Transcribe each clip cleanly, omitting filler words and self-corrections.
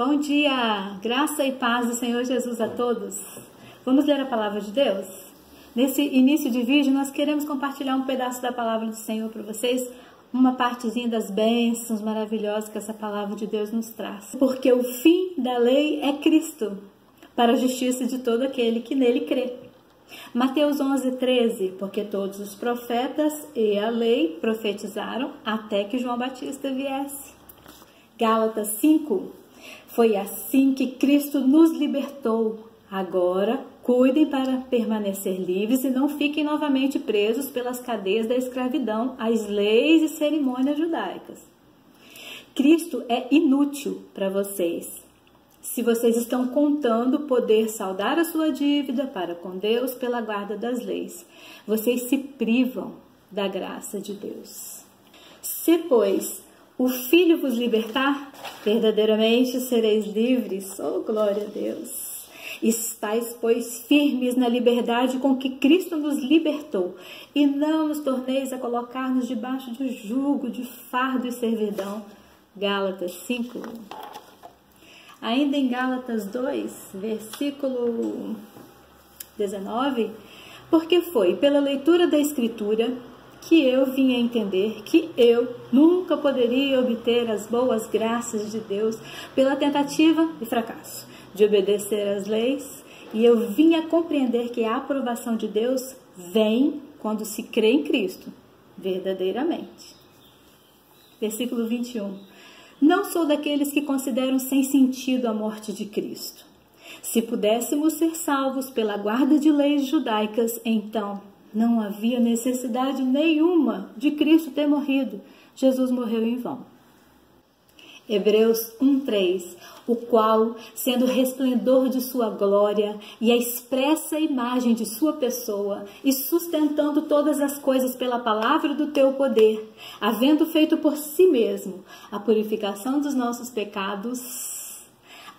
Bom dia, graça e paz do Senhor Jesus a todos. Vamos ler a palavra de Deus? Nesse início de vídeo nós queremos compartilhar um pedaço da palavra do Senhor para vocês, uma partezinha das bênçãos maravilhosas que essa palavra de Deus nos traz. Porque o fim da lei é Cristo, para a justiça de todo aquele que nele crê. Mateus 11:13, porque todos os profetas e a lei profetizaram até que João Batista viesse. Gálatas 5, foi assim que Cristo nos libertou. Agora, cuidem para permanecer livres e não fiquem novamente presos pelas cadeias da escravidão às leis e cerimônias judaicas. Cristo é inútil para vocês. Se vocês estão contando poder saldar a sua dívida para com Deus pela guarda das leis, vocês se privam da graça de Deus. Se, pois, o Filho vos libertar, verdadeiramente sereis livres. Oh, glória a Deus! Estais, pois, firmes na liberdade com que Cristo nos libertou, e não nos torneis a colocar-nos debaixo de jugo, de fardo e servidão. Gálatas 5. Ainda em Gálatas 2, versículo 19, porque foi pela leitura da Escritura que eu vim a entender que eu nunca poderia obter as boas graças de Deus pela tentativa e fracasso de obedecer às leis, e eu vim a compreender que a aprovação de Deus vem quando se crê em Cristo, verdadeiramente. Versículo 21. Não sou daqueles que consideram sem sentido a morte de Cristo. Se pudéssemos ser salvos pela guarda de leis judaicas, então não havia necessidade nenhuma de Cristo ter morrido. Jesus morreu em vão. Hebreus 1:3, o qual, sendo o resplendor de sua glória e a expressa imagem de sua pessoa, e sustentando todas as coisas pela palavra do teu poder, havendo feito por si mesmo a purificação dos nossos pecados,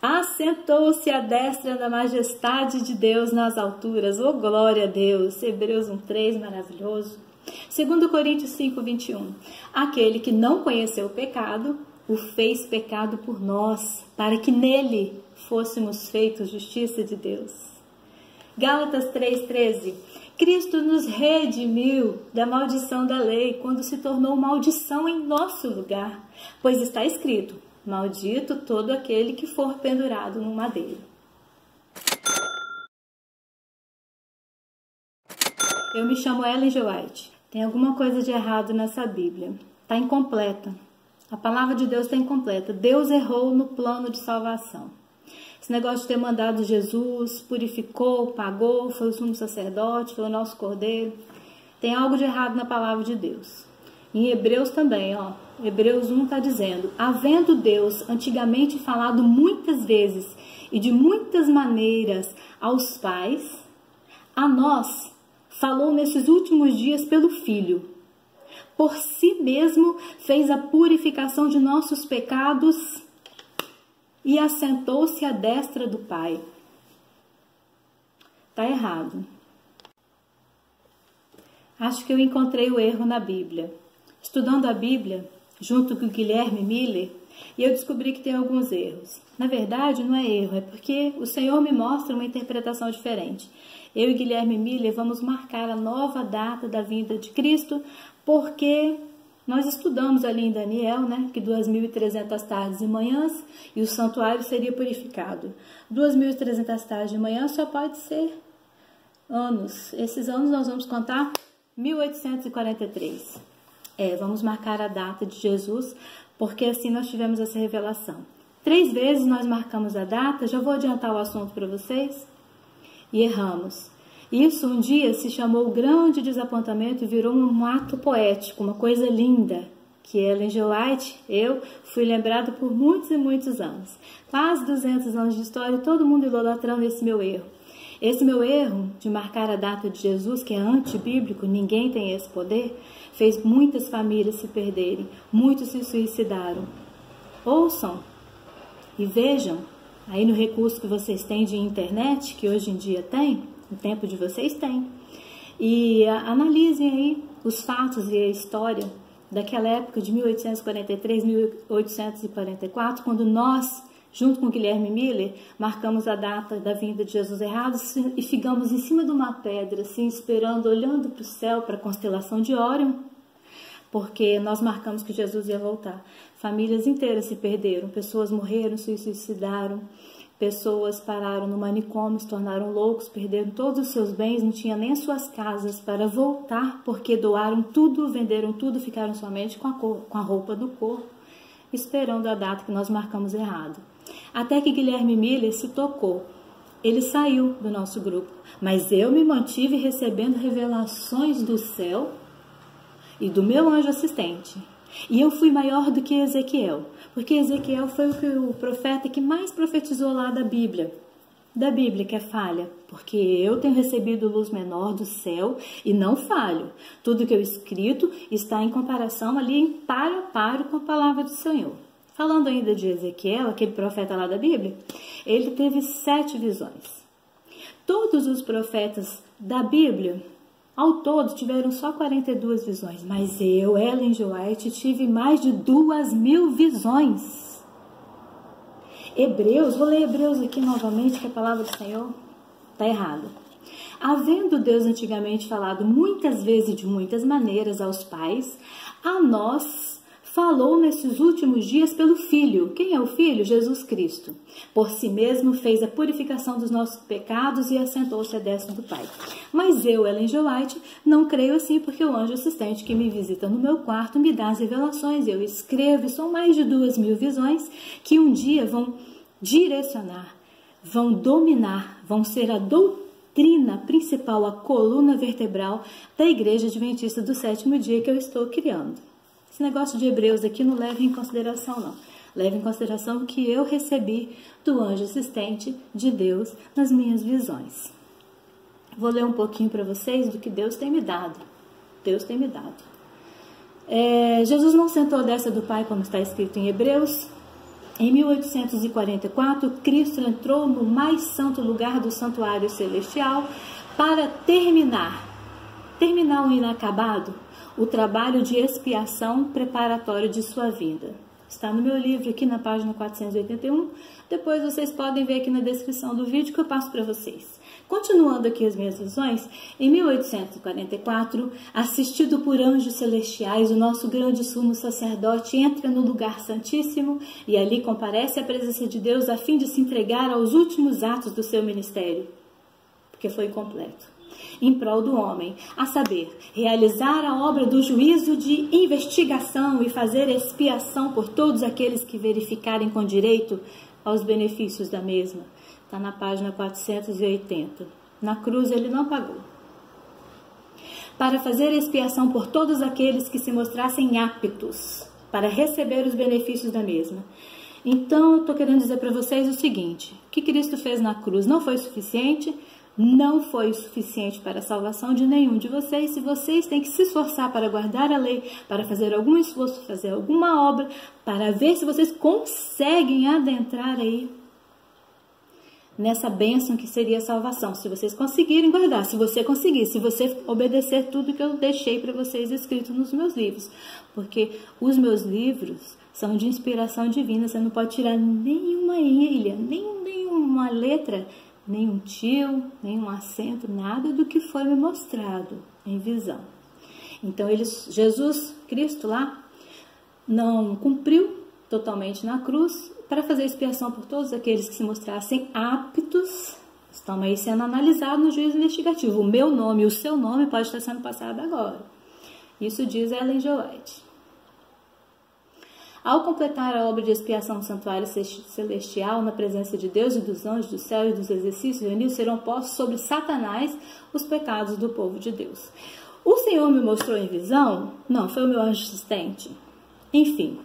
assentou-se à destra da majestade de Deus nas alturas. Oh, glória a Deus! Hebreus 1:3, maravilhoso. 2 Coríntios 5:21, aquele que não conheceu o pecado, o fez pecado por nós, para que nele fôssemos feitos justiça de Deus. Gálatas 3:13, Cristo nos redimiu da maldição da lei, quando se tornou maldição em nosso lugar, pois está escrito, maldito todo aquele que for pendurado no madeiro. Eu me chamo Ellen G. White. Tem alguma coisa de errado nessa Bíblia. Está incompleta. A palavra de Deus está incompleta. Deus errou no plano de salvação. Esse negócio de ter mandado Jesus, purificou, pagou, foi o sumo sacerdote, foi o nosso cordeiro. Tem algo de errado na palavra de Deus. Em Hebreus também, ó. Hebreus 1 está dizendo, havendo Deus antigamente falado muitas vezes e de muitas maneiras aos pais, a nós falou nesses últimos dias pelo Filho. Por si mesmo fez a purificação de nossos pecados e assentou-se à destra do Pai. Está errado. Acho que eu encontrei o erro na Bíblia. Estudando a Bíblia, junto com o Guilherme Miller, e eu descobri que tem alguns erros. Na verdade, não é erro, é porque o Senhor me mostra uma interpretação diferente. Eu e Guilherme Miller vamos marcar a nova data da vinda de Cristo, porque nós estudamos ali em Daniel, né, que 2.300 tardes e manhãs e o santuário seria purificado. 2.300 tardes e manhã só pode ser anos. Esses anos nós vamos contar 1843. Vamos marcar a data de Jesus, porque assim nós tivemos essa revelação. 3 vezes nós marcamos a data, já vou adiantar o assunto para vocês, e erramos. Isso um dia se chamou grande desapontamento e virou um ato poético, uma coisa linda, que Ellen G. White, eu, fui lembrado por muitos e muitos anos. Quase 200 anos de história e todo mundo idolatrando esse meu erro. Esse meu erro de marcar a data de Jesus, que é antibíblico, ninguém tem esse poder, fez muitas famílias se perderem, muitos se suicidaram. Ouçam e vejam, aí no recurso que vocês têm de internet, que hoje em dia tem, no tempo de vocês tem, e analisem aí os fatos e a história daquela época de 1843, 1844, quando nós junto com Guilherme Miller, marcamos a data da vinda de Jesus errado e ficamos em cima de uma pedra, assim, esperando, olhando para o céu, para a constelação de Órion, porque nós marcamos que Jesus ia voltar. Famílias inteiras se perderam, pessoas morreram, se suicidaram, pessoas pararam no manicômio, se tornaram loucos, perderam todos os seus bens, não tinham nem as suas casas para voltar, porque doaram tudo, venderam tudo, ficaram somente com a roupa do corpo, esperando a data que nós marcamos errado. Até que Guilherme Miller se tocou. Ele saiu do nosso grupo, mas eu me mantive recebendo revelações do céu e do meu anjo assistente. E eu fui maior do que Ezequiel, porque Ezequiel foi o profeta que mais profetizou lá da Bíblia que é falha, porque eu tenho recebido luz menor do céu e não falho. Tudo que eu escrito está em comparação ali, em paro a paro com a palavra do Senhor. Falando ainda de Ezequiel, aquele profeta lá da Bíblia, ele teve 7 visões. Todos os profetas da Bíblia, ao todo, tiveram só 42 visões, mas eu, Ellen G. White, tive mais de 2.000 visões. Hebreus, vou ler Hebreus aqui novamente, que a palavra do Senhor está errada. Havendo Deus antigamente falado muitas vezes e de muitas maneiras aos pais, a nós falou nesses últimos dias pelo Filho. Quem é o Filho? Jesus Cristo. Por si mesmo fez a purificação dos nossos pecados e assentou-se à destra do Pai. Mas eu, Ellen G. White, não creio assim, porque o anjo assistente que me visita no meu quarto me dá as revelações. Eu escrevo, são mais de 2.000 visões que um dia vão direcionar, vão dominar, vão ser a doutrina principal, a coluna vertebral da Igreja Adventista do Sétimo Dia que eu estou criando. Esse negócio de Hebreus aqui não leva em consideração, não. Leva em consideração o que eu recebi do anjo assistente de Deus nas minhas visões. Vou ler um pouquinho para vocês do que Deus tem me dado. Deus tem me dado. Jesus não sentou à destra do Pai, como está escrito em Hebreus. Em 1844, Cristo entrou no mais santo lugar do santuário celestial para terminar o inacabado, o trabalho de expiação preparatório de sua vida. Está no meu livro aqui na página 481. Depois vocês podem ver aqui na descrição do vídeo que eu passo para vocês. Continuando aqui as minhas visões, em 1844, assistido por anjos celestiais, o nosso grande sumo sacerdote entra no lugar santíssimo e ali comparece à presença de Deus a fim de se entregar aos últimos atos do seu ministério, porque foi incompleto, em prol do homem, a saber, realizar a obra do juízo de investigação e fazer expiação por todos aqueles que verificarem com direito aos benefícios da mesma. Está na página 480. Na cruz ele não pagou. Para fazer expiação por todos aqueles que se mostrassem aptos para receber os benefícios da mesma. Então, eu estou querendo dizer para vocês o seguinte, o que Cristo fez na cruz não foi suficiente, não foi suficiente para a salvação de nenhum de vocês. Se vocês têm que se esforçar para guardar a lei, para fazer algum esforço, fazer alguma obra, para ver se vocês conseguem adentrar aí nessa bênção que seria a salvação. Se vocês conseguirem guardar, se você conseguir, se você obedecer tudo que eu deixei para vocês escrito nos meus livros. Porque os meus livros são de inspiração divina, você não pode tirar nenhuma ilha, nenhuma letra, nenhum tio, nenhum acento, nada do que foi me mostrado em visão. Então, Jesus Cristo lá não cumpriu totalmente na cruz para fazer expiação por todos aqueles que se mostrassem aptos, estão aí sendo analisados no juízo investigativo. O meu nome e o seu nome pode estar sendo passado agora. Isso diz Ellen G. White. Ao completar a obra de expiação do santuário celestial, na presença de Deus e dos anjos do céu e dos exercícios reunidos, serão postos sobre Satanás os pecados do povo de Deus. O Senhor me mostrou em visão? Não, foi o meu anjo assistente. Enfim,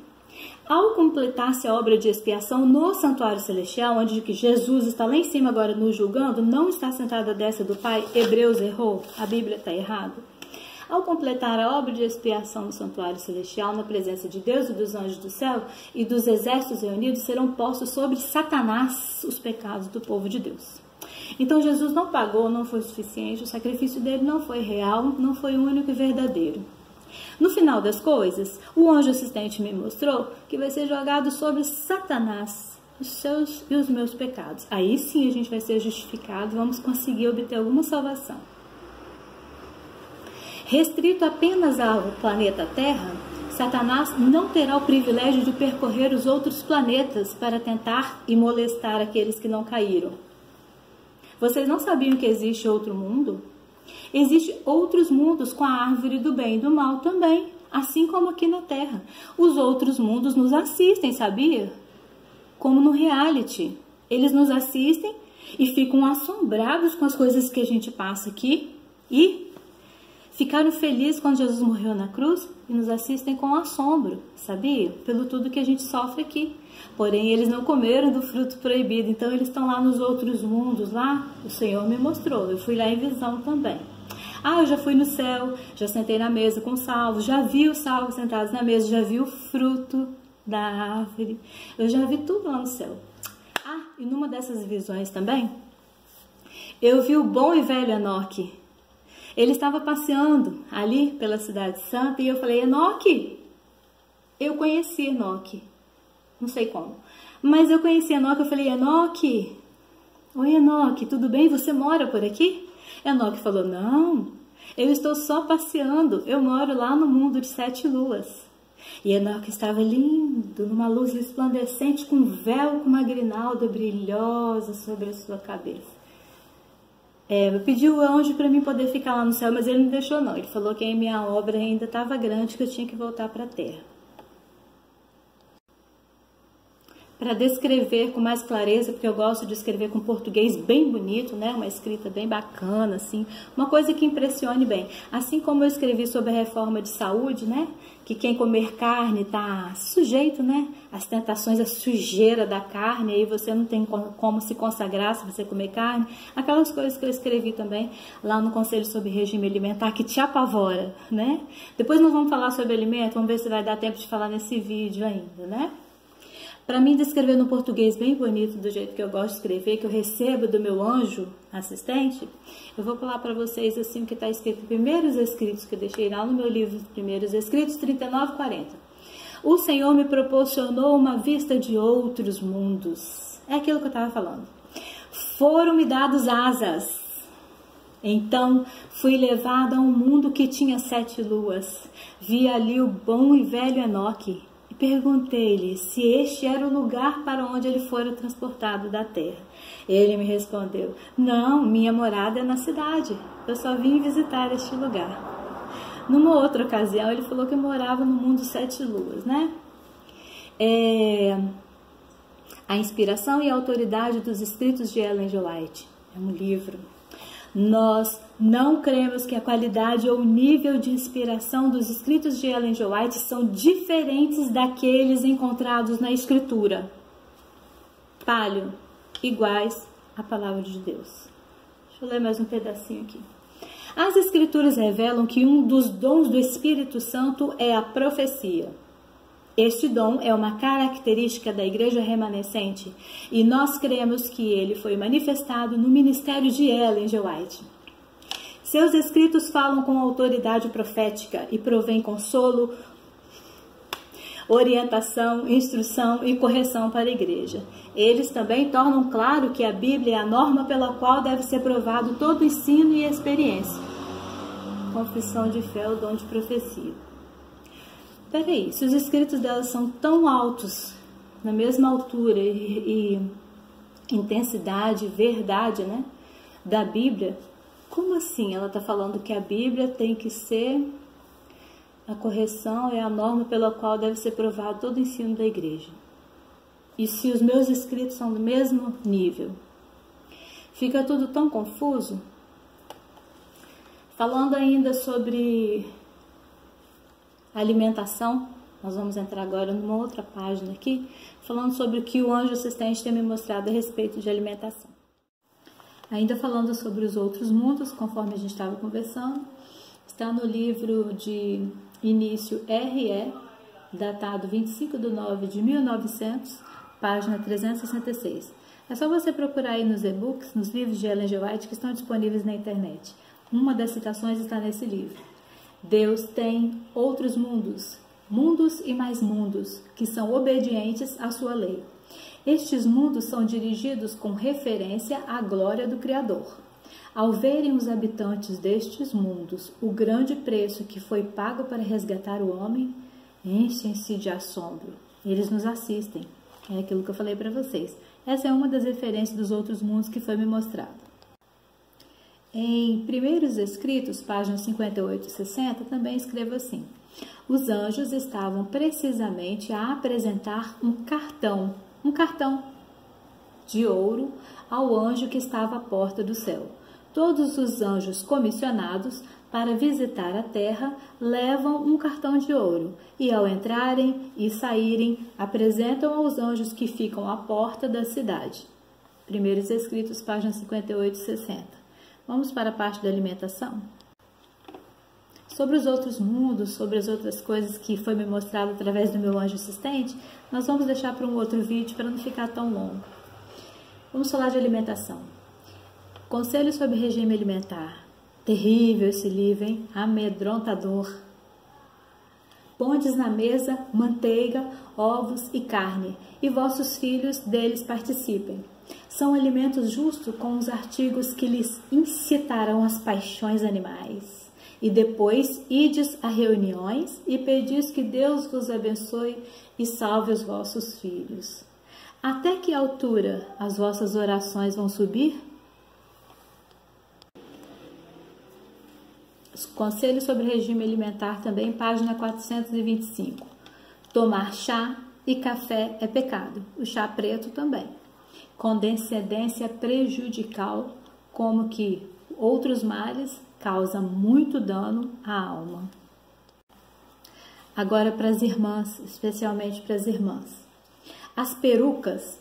ao completar-se a obra de expiação no santuário celestial, onde que Jesus está lá em cima agora nos julgando, não está sentado à destra do Pai, Hebreus errou, a Bíblia está errada. Ao completar a obra de expiação no santuário celestial, na presença de Deus e dos anjos do céu e dos exércitos reunidos, serão postos sobre Satanás os pecados do povo de Deus. Então Jesus não pagou, não foi suficiente, o sacrifício dele não foi real, não foi único e verdadeiro. No final das coisas, o anjo assistente me mostrou que vai ser jogado sobre Satanás os seus e os meus pecados. Aí sim a gente vai ser justificado, vamos conseguir obter alguma salvação. Restrito apenas ao planeta Terra, Satanás não terá o privilégio de percorrer os outros planetas para tentar e molestar aqueles que não caíram. Vocês não sabiam que existe outro mundo? Existem outros mundos com a árvore do bem e do mal também, assim como aqui na Terra. Os outros mundos nos assistem, sabia? Como no reality. Eles nos assistem e ficam assombrados com as coisas que a gente passa aqui e ficaram felizes quando Jesus morreu na cruz e nos assistem com assombro, sabia? Pelo tudo que a gente sofre aqui. Porém, eles não comeram do fruto proibido, então eles estão lá nos outros mundos, lá o Senhor me mostrou, eu fui lá em visão também. Ah, eu já fui no céu, já sentei na mesa com os salvos, já vi os salvos sentados na mesa, já vi o fruto da árvore, eu já vi tudo lá no céu. Ah, e numa dessas visões também, eu vi o bom e velho Enoque. Ele estava passeando ali pela cidade santa e eu falei, Enoque, eu conheci Enoque, não sei como, mas eu conheci Enoque, eu falei, Enoque, oi Enoque, tudo bem? Você mora por aqui? Enoque falou, não, eu estou só passeando, eu moro lá no mundo de 7 luas. E Enoque estava lindo, numa luz resplandecente, com um véu, com uma grinalda brilhosa sobre a sua cabeça. Eu pedi o anjo para mim poder ficar lá no céu, mas ele não deixou não. Ele falou que a minha obra ainda estava grande, que eu tinha que voltar para a terra. Para descrever com mais clareza, porque eu gosto de escrever com português bem bonito, né? Uma escrita bem bacana, assim, uma coisa que impressione bem. Assim como eu escrevi sobre a reforma de saúde, né? Que quem comer carne está sujeito, né? Às tentações, à sujeira da carne, aí você não tem como se consagrar se você comer carne. Aquelas coisas que eu escrevi também lá no Conselho sobre Regime Alimentar, que te apavora, né? Depois nós vamos falar sobre alimento, vamos ver se vai dar tempo de falar nesse vídeo ainda, né? Para mim descrever no português bem bonito, do jeito que eu gosto de escrever, que eu recebo do meu anjo assistente, eu vou falar para vocês assim o que está escrito em Primeiros Escritos, que eu deixei lá no meu livro Primeiros Escritos, 39:40. O Senhor me proporcionou uma vista de outros mundos. É aquilo que eu estava falando. Foram-me dados asas. Então fui levado a um mundo que tinha 7 luas. Vi ali o bom e velho Enoque. Perguntei-lhe se este era o lugar para onde ele fora transportado da terra. Ele me respondeu, não, minha morada é na cidade, eu só vim visitar este lugar. Numa outra ocasião, ele falou que morava no mundo 7 luas, né? A Inspiração e a Autoridade dos Escritos de Ellen G. White. É um livro. Nós não cremos que a qualidade ou o nível de inspiração dos escritos de Ellen G. White são diferentes daqueles encontrados na Escritura. Palio, iguais à palavra de Deus. Deixa eu ler mais um pedacinho aqui. As Escrituras revelam que um dos dons do Espírito Santo é a profecia. Este dom é uma característica da igreja remanescente e nós cremos que ele foi manifestado no ministério de Ellen G. White. Seus escritos falam com autoridade profética e provém consolo, orientação, instrução e correção para a igreja. Eles também tornam claro que a Bíblia é a norma pela qual deve ser provado todo ensino e experiência. Confissão de fé, o dom de profecia. Peraí, se os escritos dela são tão altos, na mesma altura e intensidade, verdade, né, da Bíblia, como assim ela está falando que a Bíblia tem que ser a correção, é a norma pela qual deve ser provado todo o ensino da igreja? E se os meus escritos são do mesmo nível? Fica tudo tão confuso. Falando ainda sobre alimentação, nós vamos entrar agora numa outra página aqui, falando sobre o que o anjo assistente tem me mostrado a respeito de alimentação. Ainda falando sobre os outros mundos, conforme a gente estava conversando, está no livro de início RE, datado 25/9/1900, página 366. É só você procurar aí nos e-books, nos livros de Ellen G. White que estão disponíveis na internet. Uma das citações está nesse livro. Deus tem outros mundos, mundos e mais mundos, que são obedientes à sua lei. Estes mundos são dirigidos com referência à glória do Criador. Ao verem os habitantes destes mundos o grande preço que foi pago para resgatar o homem, enchem-se de assombro. Eles nos assistem. É aquilo que eu falei para vocês. Essa é uma das referências dos outros mundos que foi me mostrado. Em Primeiros Escritos, páginas 58 e 60, também escrevo assim: os anjos estavam precisamente a apresentar um cartão de ouro ao anjo que estava à porta do céu. Todos os anjos comissionados para visitar a terra levam um cartão de ouro e, ao entrarem e saírem, apresentam aos anjos que ficam à porta da cidade. Primeiros Escritos, páginas 58 e 60. Vamos para a parte da alimentação? Sobre os outros mundos, sobre as outras coisas que foi me mostrado através do meu anjo assistente, nós vamos deixar para um outro vídeo para não ficar tão longo. Vamos falar de alimentação. Conselho sobre regime alimentar. Terrível esse livro, hein? Amedrontador. Pondes na mesa manteiga, ovos e carne, e vossos filhos deles participem. São alimentos justos com os artigos que lhes incitarão as paixões animais. E depois ides a reuniões e pedis que Deus vos abençoe e salve os vossos filhos. Até que altura as vossas orações vão subir? Conselho sobre regime alimentar também, página 425. Tomar chá e café é pecado, o chá preto também. Com descendência prejudicial, como que outros males, causa muito dano à alma. Agora para as irmãs, especialmente para as irmãs. As perucas,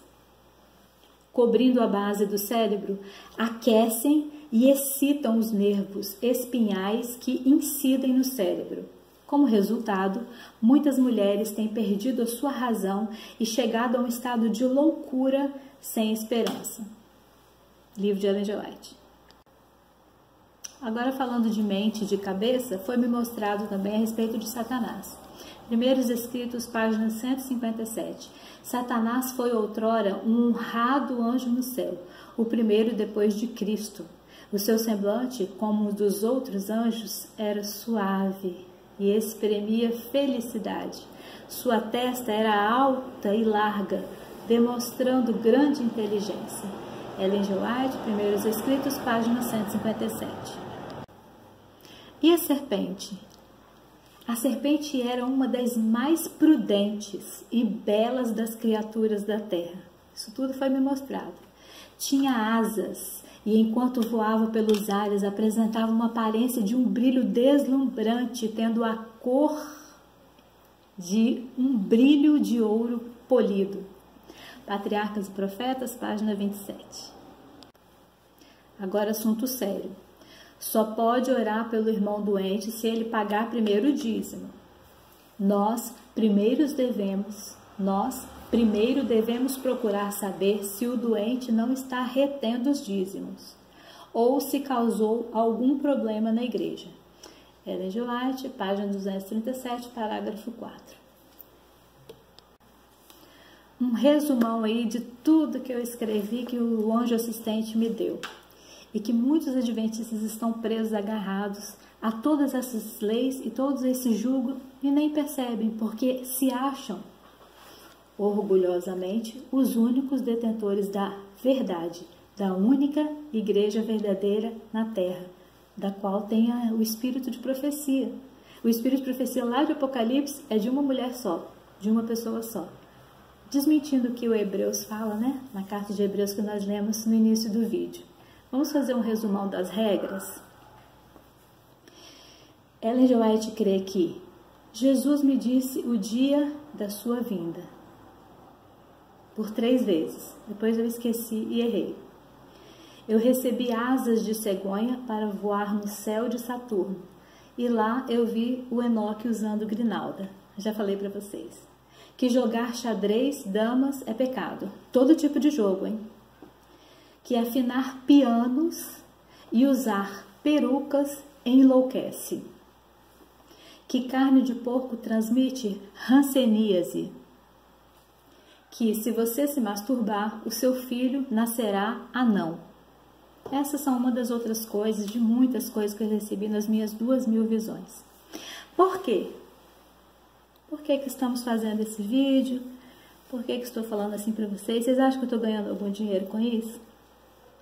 cobrindo a base do cérebro, aquecem e excitam os nervos espinhais que incidem no cérebro. Como resultado, muitas mulheres têm perdido a sua razão e chegado a um estado de loucura sem esperança. Livro de Ellen G. White. Agora, falando de mente e de cabeça, foi-me mostrado também a respeito de Satanás. Primeiros Escritos, página 157. Satanás foi outrora um honrado anjo no céu, o primeiro depois de Cristo. O seu semblante, como o dos outros anjos, era suave e exprimia felicidade. Sua testa era alta e larga, demonstrando grande inteligência. Ellen G. White, Primeiros Escritos, página 157. E a serpente? A serpente era uma das mais prudentes e belas das criaturas da terra. Isso tudo foi me mostrado. Tinha asas e, enquanto voava pelos ares, apresentava uma aparência de um brilho deslumbrante, tendo a cor de um brilho de ouro polido. Patriarcas e Profetas, página 27. Agora, assunto sério. Só pode orar pelo irmão doente se ele pagar primeiro o dízimo. Nós primeiro devemos procurar saber se o doente não está retendo os dízimos ou se causou algum problema na igreja. Ellen G. White, página 237, parágrafo 4. Um resumão aí de tudo que eu escrevi que o anjo assistente me deu. E que muitos adventistas estão presos, agarrados a todas essas leis e todos esses julgos e nem percebem, porque se acham orgulhosamente os únicos detentores da verdade, da única igreja verdadeira na terra, da qual tem o espírito de profecia. O espírito de profecia lá de Apocalipse é de uma mulher só, de uma pessoa só. Desmentindo o que o Hebreus fala, né? Na carta de Hebreus que nós lemos no início do vídeo. Vamos fazer um resumão das regras? Ellen G. White crê que Jesus me disse o dia da sua vinda. Por 3 vezes. Depois eu esqueci e errei. Eu recebi asas de cegonha para voar no céu de Saturno. E lá eu vi o Enoque usando grinalda. Já falei para vocês. Que jogar xadrez, damas, é pecado. Todo tipo de jogo, hein? Que afinar pianos e usar perucas enlouquece. Que carne de porco transmite hanseníase. que se você se masturbar, o seu filho nascerá anão. Essas são uma das outras coisas, de muitas coisas que eu recebi nas minhas 2.000 visões. Por quê? Por que estamos fazendo esse vídeo? Por que estou falando assim para vocês? Vocês acham que eu estou ganhando algum dinheiro com isso?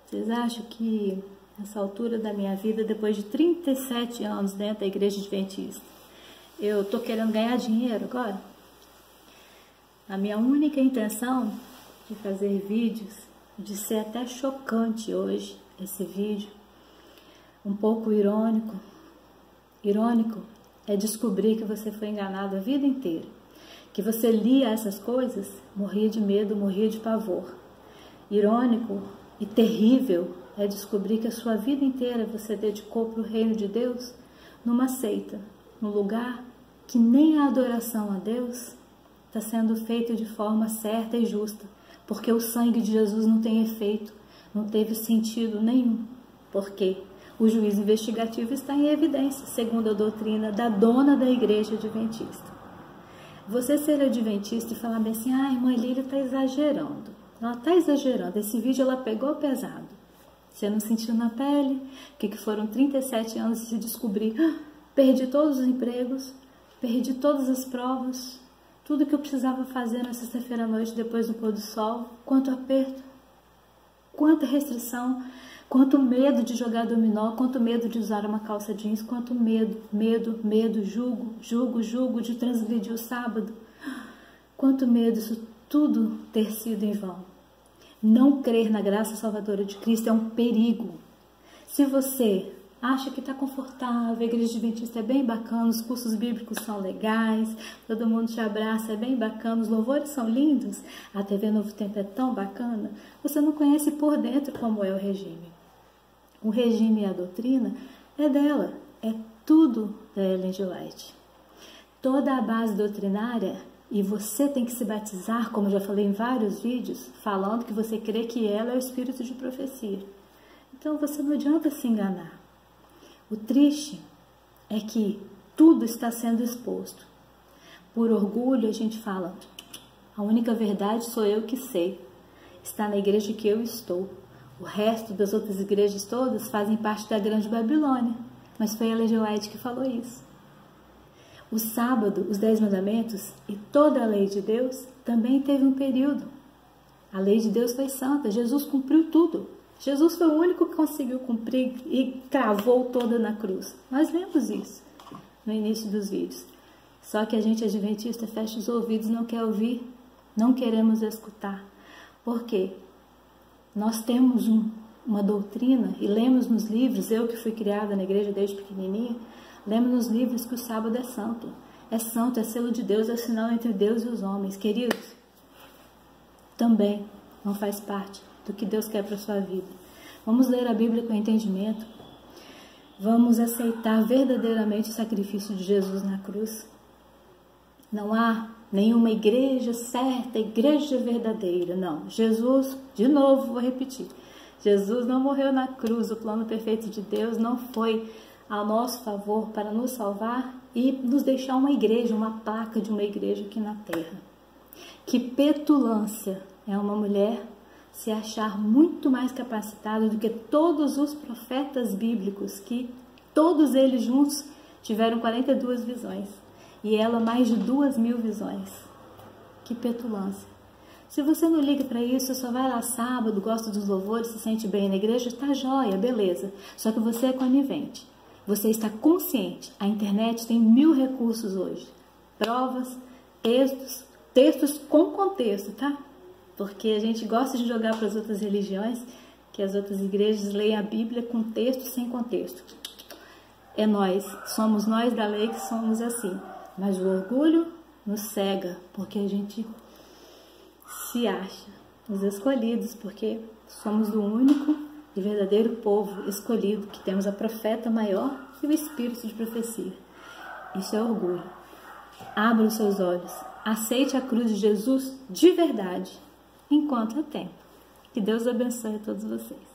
Vocês acham que nessa altura da minha vida, depois de 37 anos dentro da igreja adventista, eu estou querendo ganhar dinheiro agora? A minha única intenção de fazer vídeos, de ser até chocante hoje esse vídeo, um pouco irônico é descobrir que você foi enganado a vida inteira, que você lia essas coisas, morria de medo, morria de pavor. Irônico e terrível é descobrir que a sua vida inteira você dedicou para o reino de Deus numa seita, num lugar que nem a adoração a Deus está sendo feita de forma certa e justa, porque o sangue de Jesus não tem efeito, não teve sentido nenhum. Por quê? O juízo investigativo está em evidência, segundo a doutrina da dona da igreja adventista. Você ser adventista e falar bem assim, a irmã Lília está exagerando. Ela está exagerando, esse vídeo ela pegou pesado. Você não sentiu na pele que foram 37 anos de se descobrir, perdi todos os empregos, perdi todas as provas, tudo que eu precisava fazer na sexta-feira à noite depois do pôr do sol, quanto aperto, quanta restrição, quanto medo de jogar dominó, quanto medo de usar uma calça jeans, quanto medo, julgo de transgredir o sábado, quanto medo isso tudo ter sido em vão. Não crer na graça salvadora de Cristo é um perigo. Se você acha que está confortável, a igreja adventista é bem bacana, os cursos bíblicos são legais, todo mundo te abraça, é bem bacana, os louvores são lindos, a TV Novo Tempo é tão bacana, você não conhece por dentro como é o regime. O regime e a doutrina é dela, é tudo da Ellen G. White. Toda a base doutrinária, e você tem que se batizar, como já falei em vários vídeos, falando que você crê que ela é o espírito de profecia. Então você não adianta se enganar. O triste é que tudo está sendo exposto. Por orgulho a gente fala, a única verdade sou eu que sei, está na igreja que eu estou. O resto das outras igrejas todas fazem parte da grande Babilônia, mas foi a Ellen G. White que falou isso. O sábado, os 10 mandamentos e toda a lei de Deus também teve um período. A lei de Deus foi santa, Jesus cumpriu tudo. Jesus foi o único que conseguiu cumprir e cravou toda na cruz. Nós lemos isso no início dos vídeos. Só que a gente adventista fecha os ouvidos, não quer ouvir, não queremos escutar. Por quê? Nós temos uma doutrina e lemos nos livros, eu que fui criada na igreja desde pequenininha, lemos nos livros que o sábado é santo. É santo, é selo de Deus, é o sinal entre Deus e os homens. Queridos, também não faz parte do que Deus quer para a sua vida. Vamos ler a Bíblia com entendimento. Vamos aceitar verdadeiramente o sacrifício de Jesus na cruz. Não há nenhuma igreja certa, igreja verdadeira, não. Jesus, de novo, vou repetir, Jesus não morreu na cruz, o plano perfeito de Deus não foi a nosso favor para nos salvar e nos deixar uma igreja, uma placa de uma igreja aqui na terra. Que petulância é uma mulher se achar muito mais capacitada do que todos os profetas bíblicos, que todos eles juntos tiveram 42 visões. E ela mais de 2.000 visões. Que petulância. Se você não liga para isso, só vai lá sábado, gosta dos louvores, se sente bem na igreja, tá jóia, beleza. Só que você é conivente. Você está consciente. A internet tem 1000 recursos hoje. Provas, textos com contexto, tá? Porque a gente gosta de jogar para as outras religiões, que as outras igrejas leem a Bíblia com texto sem contexto. É nós, somos nós da lei que somos assim. Mas o orgulho nos cega, porque a gente se acha os escolhidos, porque somos o único e verdadeiro povo escolhido, que temos a profeta maior e o espírito de profecia. Isso é orgulho. Abra os seus olhos, aceite a cruz de Jesus de verdade, enquanto é tempo. Que Deus abençoe a todos vocês.